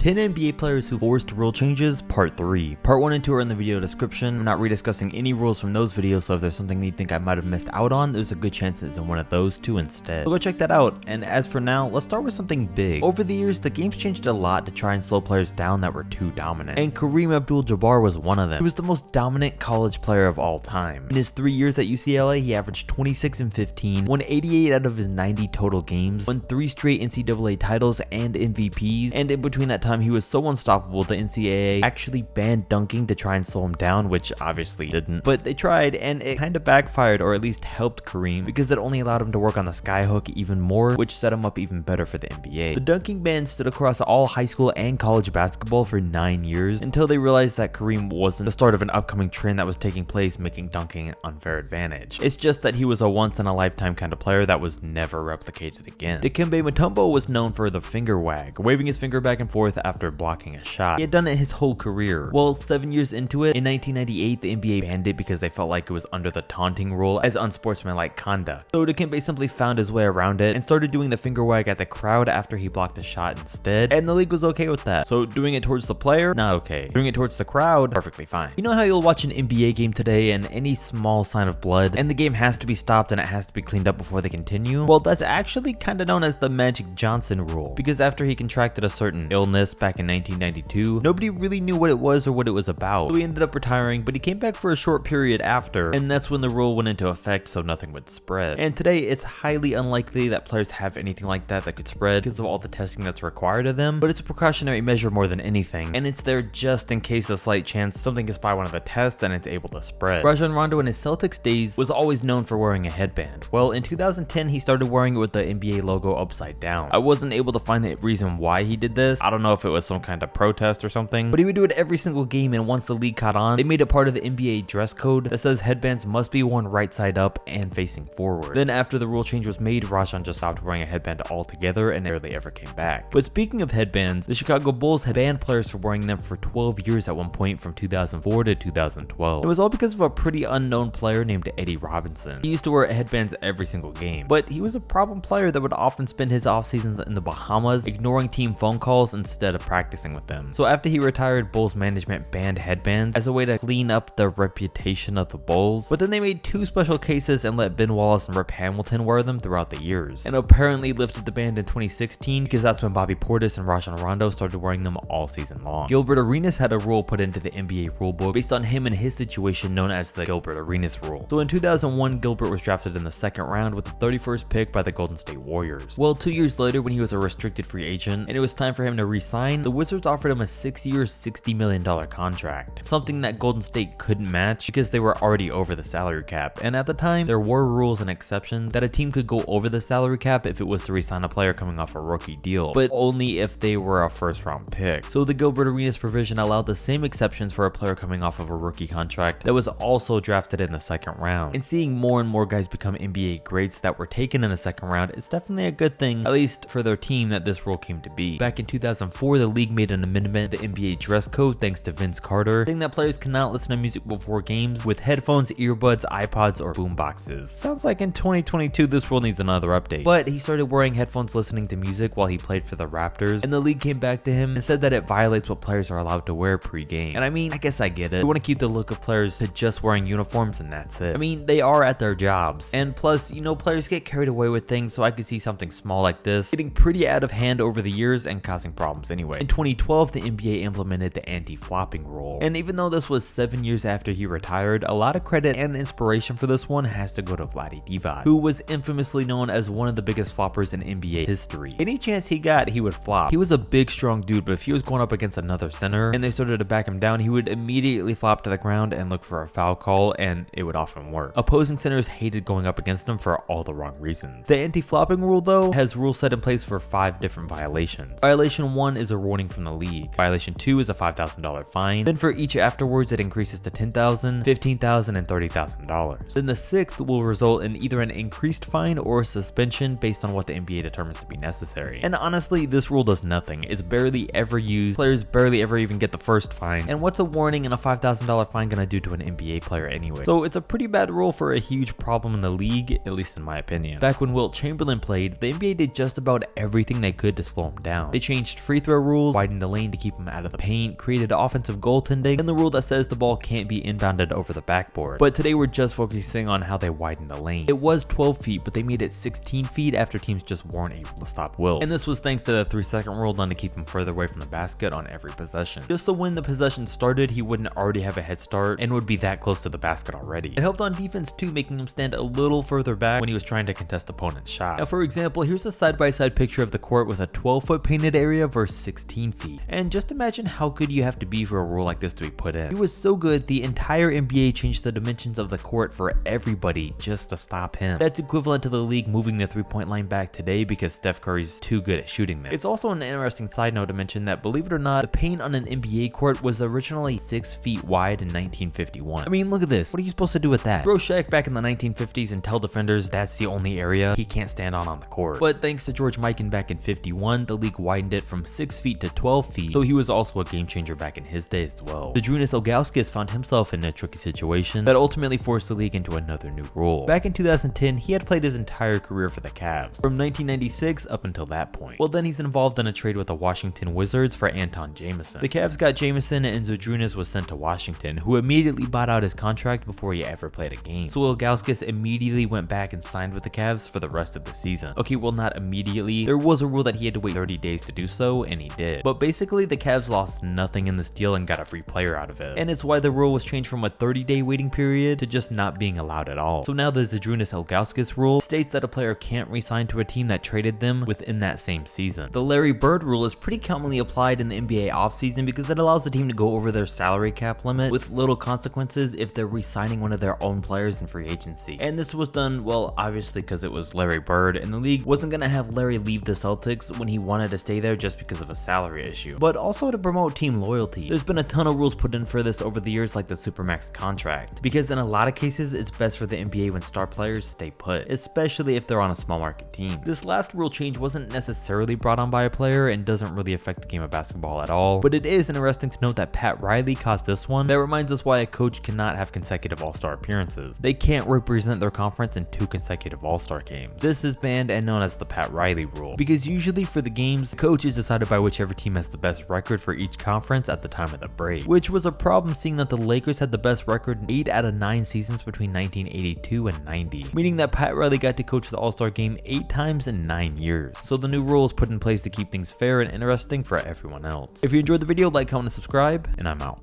10 NBA players who forced rule changes, part 3. Part 1 and 2 are in the video description. I'm not rediscussing any rules from those videos, so if there's something you think I might have missed out on, there's a good chance it's in one of those two instead. So go check that out, and as for now, let's start with something big. Over the years, the game's changed a lot to try and slow players down that were too dominant, and Kareem Abdul-Jabbar was one of them. He was the most dominant college player of all time. In his 3 years at UCLA, he averaged 26 and 15, won 88 out of his 90 total games, won 3 straight NCAA titles and MVPs, and in between that time he was so unstoppable the NCAA actually banned dunking to try and slow him down, which obviously didn't, but they tried and it kind of backfired, or at least helped Kareem, because it only allowed him to work on the skyhook even more, which set him up even better for the NBA. The dunking ban stood across all high school and college basketball for 9 years until they realized that Kareem wasn't the start of an upcoming trend that was taking place, making dunking an unfair advantage. It's just that he was a once in a lifetime kind of player that was never replicated again. Dikembe Mutombo was known for the finger wag, waving his finger back and forth after blocking a shot. He had done it his whole career. Well, 7 years into it, in 1998, the NBA banned it because they felt like it was under the taunting rule as unsportsmanlike conduct. So Dikembe simply found his way around it and started doing the finger wag at the crowd after he blocked a shot instead, and the league was okay with that. So doing it towards the player, not okay. Doing it towards the crowd, perfectly fine. You know how you'll watch an NBA game today and any small sign of blood, and the game has to be stopped and it has to be cleaned up before they continue? Well, that's actually kind of known as the Magic Johnson rule, because after he contracted a certain illness back in 1992, nobody really knew what it was or what it was about. So he ended up retiring, but he came back for a short period after, and that's when the rule went into effect so nothing would spread. And today, it's highly unlikely that players have anything like that could spread because of all the testing that's required of them, but it's a precautionary measure more than anything, and it's there just in case a slight chance something gets by one of the tests and it's able to spread. Rajon Rondo in his Celtics days was always known for wearing a headband. Well, in 2010, he started wearing it with the NBA logo upside down. I wasn't able to find the reason why he did this. I don't know if it was some kind of protest or something, but he would do it every single game, and once the league caught on, they made it part of the NBA dress code that says headbands must be worn right side up and facing forward. Then after the rule change was made, Rajon just stopped wearing a headband altogether and rarely ever came back. But speaking of headbands, the Chicago Bulls had banned players for wearing them for 12 years at one point from 2004 to 2012. It was all because of a pretty unknown player named Eddie Robinson. He used to wear headbands every single game, but he was a problem player that would often spend his off seasons in the Bahamas ignoring team phone calls instead of practicing with them. So after he retired, Bulls management banned headbands as a way to clean up the reputation of the Bulls, but then they made 2 special cases and let Ben Wallace and Rip Hamilton wear them throughout the years, and apparently lifted the ban in 2016 because that's when Bobby Portis and Rajon Rondo started wearing them all season long. Gilbert Arenas had a rule put into the NBA rulebook based on him and his situation, known as the Gilbert Arenas rule. So in 2001, Gilbert was drafted in the 2nd round with the 31st pick by the Golden State Warriors. Well, 2 years later, when he was a restricted free agent and it was time for him to re-sign, the Wizards offered him a 6-year, $60 million contract, something that Golden State couldn't match because they were already over the salary cap, and at the time, there were rules and exceptions that a team could go over the salary cap if it was to re-sign a player coming off a rookie deal, but only if they were a 1st round pick. So the Gilbert Arenas provision allowed the same exceptions for a player coming off of a rookie contract that was also drafted in the 2nd round. And seeing more and more guys become NBA greats that were taken in the 2nd round is definitely a good thing, at least for their team, that this rule came to be. Back in 2004, the league made an amendment to the NBA dress code thanks to Vince Carter, saying that players cannot listen to music before games with headphones, earbuds, iPods, or boom boxes. Sounds like in 2022 this rule needs another update. But he started wearing headphones listening to music while he played for the Raptors, and the league came back to him and said that it violates what players are allowed to wear pre-game. And I mean, I guess I get it. You want to keep the look of players to just wearing uniforms and that's it. I mean, they are at their jobs. And plus, you know, players get carried away with things, so I could see something small like this getting pretty out of hand over the years and causing problems anyway. In 2012, the NBA implemented the anti-flopping rule. And even though this was 7 years after he retired, a lot of credit and inspiration for this one has to go to Vlade Divac, who was infamously known as one of the biggest floppers in NBA history. Any chance he got, he would flop. He was a big, strong dude, but if he was going up against another center and they started to back him down, he would immediately flop to the ground and look for a foul call, and it would often work. Opposing centers hated going up against him for all the wrong reasons. The anti-flopping rule, though, has rules set in place for 5 different violations. Violation 1 is a warning from the league. Violation 2 is a $5,000 fine. Then for each afterwards, it increases to $10,000, $15,000, and $30,000. Then the 6th will result in either an increased fine or a suspension based on what the NBA determines to be necessary. And honestly, this rule does nothing. It's barely ever used. Players barely ever even get the first fine. And what's a warning and a $5,000 fine gonna do to an NBA player anyway? So it's a pretty bad rule for a huge problem in the league, at least in my opinion. Back when Wilt Chamberlain played, the NBA did just about everything they could to slow him down. They changed free throw star rules, widening the lane to keep them out of the paint, created offensive goaltending, and the rule that says the ball can't be inbounded over the backboard. But today we're just focusing on how they widened the lane. It was 12 feet, but they made it 16 feet after teams just weren't able to stop Will. And this was thanks to the 3-second rule done to keep him further away from the basket on every possession. Just so when the possession started, he wouldn't already have a head start and would be that close to the basket already. It helped on defense too, making him stand a little further back when he was trying to contest opponent's shot. Now for example, here's a side-by-side picture of the court with a 12-foot painted area versus 16 feet. And just imagine how good you have to be for a rule like this to be put in. It was so good, the entire NBA changed the dimensions of the court for everybody just to stop him. That's equivalent to the league moving the 3-point line back today because Steph Curry's too good at shooting them. It's also an interesting side note to mention that, believe it or not, the paint on an NBA court was originally 6 feet wide in 1951. I mean, look at this. What are you supposed to do with that? Throw Shaq back in the 1950s and tell defenders that's the only area he can't stand on the court. But thanks to George Mikan back in 51, the league widened it from 6 feet to 12 feet, so he was also a game changer back in his day as well. Zydrunas Ilgauskas found himself in a tricky situation that ultimately forced the league into another new rule. Back in 2010, he had played his entire career for the Cavs, from 1996 up until that point. Well, then he's involved in a trade with the Washington Wizards for Anton Jamison. The Cavs got Jamison and Zydrunas was sent to Washington, who immediately bought out his contract before he ever played a game. So Ilgauskas immediately went back and signed with the Cavs for the rest of the season. Okay, well, not immediately. There was a rule that he had to wait 30 days to do so, and he did. But basically, the Cavs lost nothing in this deal and got a free player out of it. And it's why the rule was changed from a 30-day waiting period to just not being allowed at all. So now the Zydrunas Ilgauskas rule states that a player can't re-sign to a team that traded them within that same season. The Larry Bird rule is pretty commonly applied in the NBA offseason because it allows the team to go over their salary cap limit with little consequences if they're re-signing one of their own players in free agency. And this was done, well, obviously because it was Larry Bird, and the league wasn't going to have Larry leave the Celtics when he wanted to stay there just because of a salary issue, but also to promote team loyalty. There's been a ton of rules put in for this over the years, like the Supermax contract, because in a lot of cases it's best for the NBA when star players stay put, especially if they're on a small market team. This last rule change wasn't necessarily brought on by a player and doesn't really affect the game of basketball at all, but it is interesting to note that Pat Riley caused this one. That reminds us why a coach cannot have consecutive all-star appearances. They can't represent their conference in 2 consecutive all-star games. This is banned and known as the Pat Riley rule, because usually for the games, coach is decided by whichever team has the best record for each conference at the time of the break, which was a problem seeing that the Lakers had the best record in 8 out of 9 seasons between 1982 and 90, meaning that Pat Riley got to coach the All-Star game 8 times in 9 years. So the new rule is put in place to keep things fair and interesting for everyone else. If you enjoyed the video, like, comment, and subscribe, and I'm out.